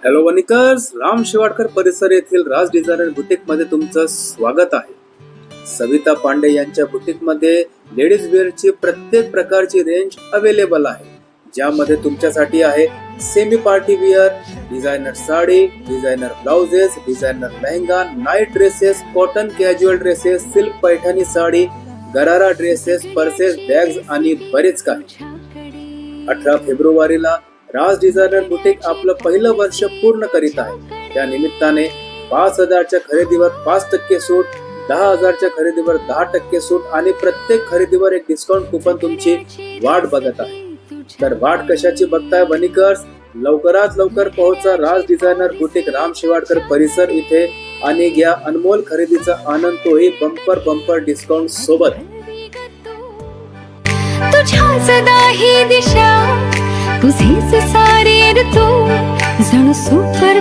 Hello वनिकर्स, Ram शिवाडकर परिसर येथील राज designer boutique मध्ये तुमचं स्वागत आहे. सविता पांडे यांच्या बुटीक मध्ये लेडीज वेअरची प्रत्येक प्रकारची रेंज अवेलेबल आहे, ज्यामध्ये तुमच्यासाठी आहे semi party wear, designer sari, designer blouses, designer lehenga, night dresses, cotton casual dresses, silk Paithani sari, gharara dresses, purses, bags आणि बरेच काही. 18 फेब्रुवारीला राज डिझायनर बुटीक आपलं पहिलं वर्ष पूर्ण करीत आहे. त्या निमित्ताने 5,000च्या खरेदीवर 5% सूट, 10,000च्या खरेदीवर 10% सूट आणि प्रत्येक खरेदीवर एक डिस्काउंट कुपन तुमची वाट बघत आहे. तर वाट कशाची बघताय वनिकर्स? लवकरात लवकर पोहोचा राज डिझायनर बुटीक राम शिवाडकर परिसर इथे आणि घ्या अनमोल खरेदीचा आनंद, तोही बंपर डिस्काउंट सोबत. तुझ्याच दाही दिशा, तुझेच सारे ऋतू, जणू सुपर